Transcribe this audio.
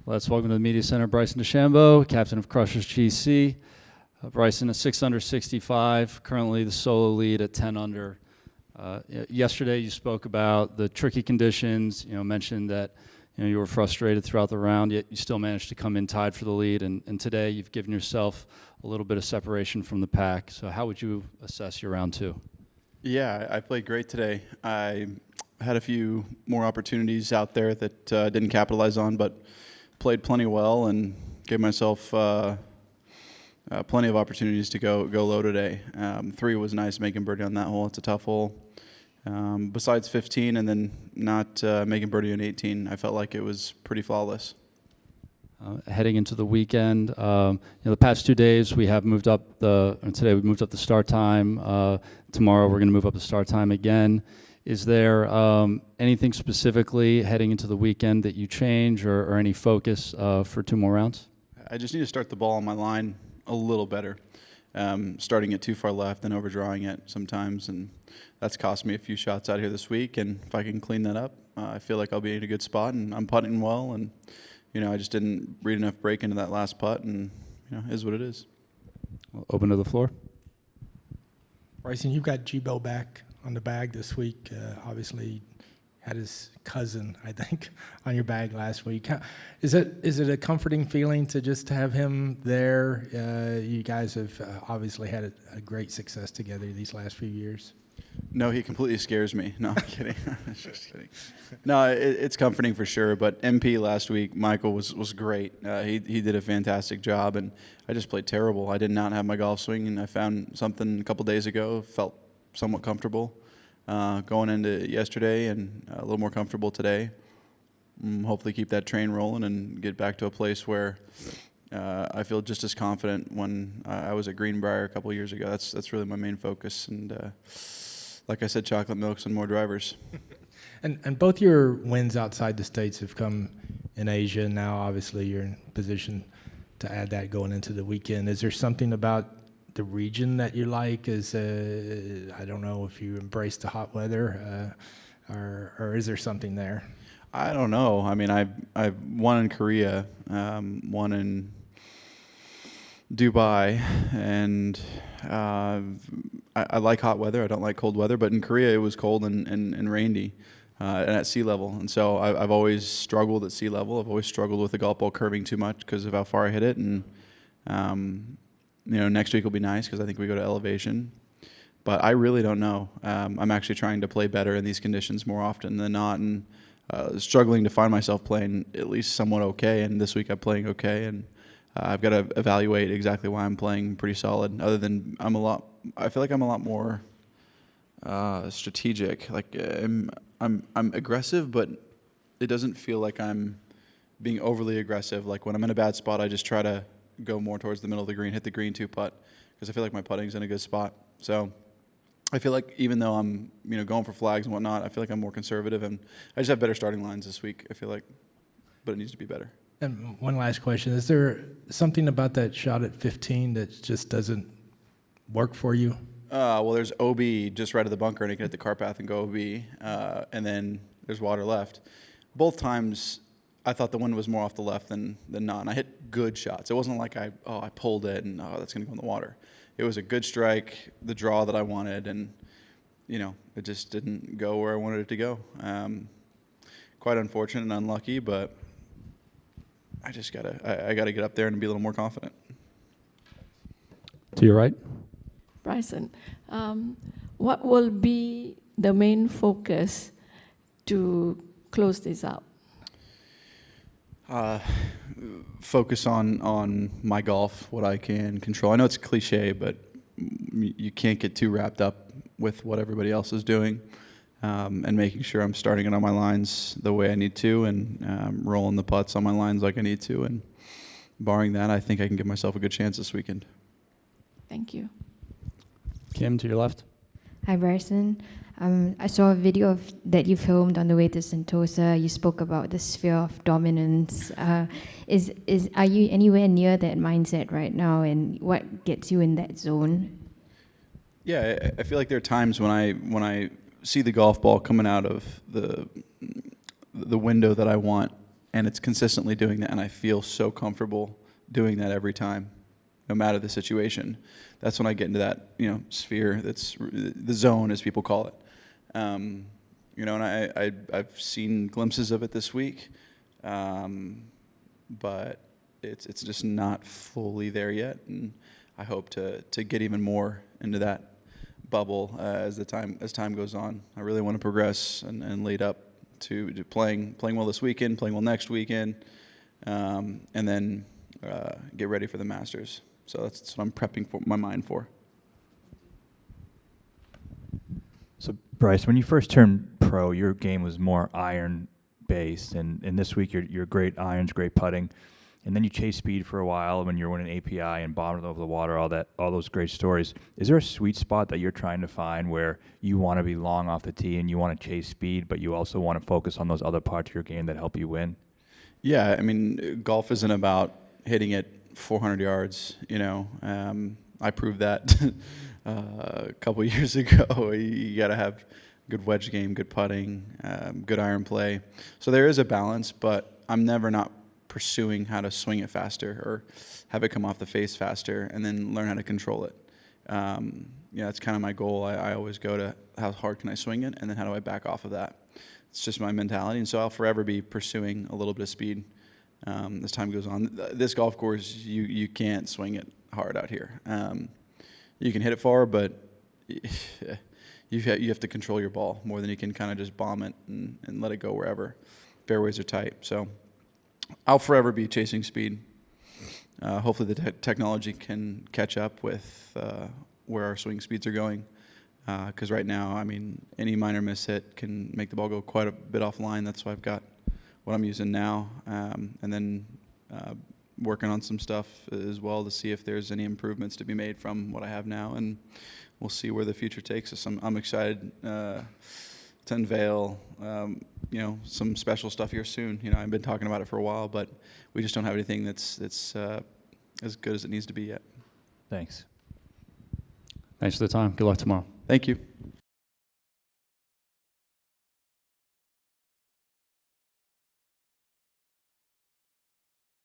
Let's welcome to the Media Center Bryson DeChambeau, captain of Crushers GC. Bryson, a 6 under 65, currently the solo lead at 10 under. Yesterday you spoke about the tricky conditions, mentioned that you were frustrated throughout the round, yet you still managed to come in tied for the lead, and today you've given yourself a little bit of separation from the pack. So how would you assess your round two? Yeah, I played great today. I had a few more opportunities out there that didn't capitalize on, but played plenty well and gave myself plenty of opportunities to go low today. 3 was nice, making birdie on that hole. It's a tough hole. Besides 15 and then not making birdie on 18, I felt like it was pretty flawless. Heading into the weekend, the past 2 days we have moved up today we moved up the start time. Tomorrow we're going to move up the start time again. Is there anything specifically heading into the weekend that you change or any focus for 2 more rounds? I just need to start the ball on my line a little better. Starting it too far left and overdrawing it sometimes, and that's cost me a few shots out here this week. And if I can clean that up, I feel like I'll be in a good spot, and I'm putting well. And I just didn't read enough break into that last putt, and is what it is. Well, open to the floor. Bryson, you've got Gbo back on the bag this week. Obviously, had his cousin, I think, on your bag last week. Is it a comforting feeling to just have him there? You guys have obviously had a great success together these last few years. No, he completely scares me. No, I'm kidding. Just kidding. No, it's comforting for sure. But MP last week, Michael was great. He did a fantastic job, and I just played terrible. I did not have my golf swing, and I found something a couple days ago. Felt somewhat comfortable going into yesterday, and a little more comfortable today. Hopefully keep that train rolling and get back to a place where I feel just as confident when I was at Greenbrier a couple years ago. That's really my main focus. And like I said, chocolate milks and more drivers. And both your wins outside the States have come in Asia. Now, obviously, you're in position to add that going into the weekend. Is there something about the region that you like? I don't know if you embrace the hot weather, or is there something there? I don't know. I mean, I've won in Korea, won in Dubai, and I like hot weather. I don't like cold weather, but in Korea it was cold and rainy and at sea level. And so I've always struggled at sea level. I've always struggled with the golf ball curving too much because of how far I hit it. And next week will be nice because I think we go to elevation. But I really don't know. I'm actually trying to play better in these conditions more often than not, and struggling to find myself playing at least somewhat okay. And this week I'm playing okay, and I've got to evaluate exactly why I'm playing pretty solid. Other than I feel like I'm a lot more strategic. Like I'm aggressive, but it doesn't feel like I'm being overly aggressive. Like when I'm in a bad spot, I just try to go more towards the middle of the green, hit the green 2-putt, because I feel like my putting's in a good spot. So I feel like even though I'm going for flags and whatnot, I feel like I'm more conservative, and I just have better starting lines this week, I feel like, but it needs to be better. And one last question. Is there something about that shot at 15 that just doesn't work for you? Well, there's OB just right of the bunker, and I can hit the car path and go OB, and then there's water left. Both times, I thought the wind was more off the left than not, and I hit good shots. It wasn't like I pulled it and that's going to go in the water. It was a good strike, the draw that I wanted, and it just didn't go where I wanted it to go. Quite unfortunate and unlucky, but I gotta get up there and be a little more confident. To your right. Bryson, what will be the main focus to close this out? Focus on my golf, what I can control. I know it's cliche, but you can't get too wrapped up with what everybody else is doing, and making sure I'm starting it on my lines the way I need to, and rolling the putts on my lines like I need to. And barring that, I think I can give myself a good chance this weekend. Thank you. Kim, to your left. Hi, Bryson. I saw a video that you filmed on the way to Sentosa. You spoke about the sphere of dominance. Are you anywhere near that mindset right now, and what gets you in that zone? Yeah, I feel like there are times when I see the golf ball coming out of the window that I want, and it's consistently doing that, and I feel so comfortable doing that every time, no matter the situation. That's when I get into that, sphere, that's the zone, as people call it. And I've seen glimpses of it this week, but it's just not fully there yet, and I hope to get even more into that bubble as time goes on. I really want to progress and lead up to playing well this weekend, playing well next weekend, and then get ready for the Masters. So that's what I'm prepping my mind for. So Bryce, when you first turned pro, your game was more iron based, and this week you're great irons, great putting, and then you chased speed for a while when you're winning API and bombing over the water, all those great stories. Is there a sweet spot that you're trying to find where you want to be long off the tee and you want to chase speed, but you also want to focus on those other parts of your game that help you win? Yeah, I mean, golf isn't about hitting it 400 yards. I proved that a couple years ago. You got to have good wedge game, good putting, good iron play. So there is a balance, but I'm never not pursuing how to swing it faster or have it come off the face faster and then learn how to control it. That's kind of my goal. I always go to how hard can I swing it, and then how do I back off of that. It's just my mentality, and so I'll forever be pursuing a little bit of speed as time goes on. This golf course, you can't swing it hard out here. You can hit it far, but you have to control your ball more than you can kind of just bomb it and let it go wherever. Fairways are tight, so I'll forever be chasing speed. Hopefully the technology can catch up with where our swing speeds are going. Because right now, I mean, any minor miss hit can make the ball go quite a bit offline. That's why I've got what I'm using now. And then working on some stuff as well to see if there's any improvements to be made from what I have now. And we'll see where the future takes us. I'm excited to unveil, some special stuff here soon. I've been talking about it for a while, but we just don't have anything that's as good as it needs to be yet. Thanks. Thanks for the time. Good luck tomorrow. Thank you.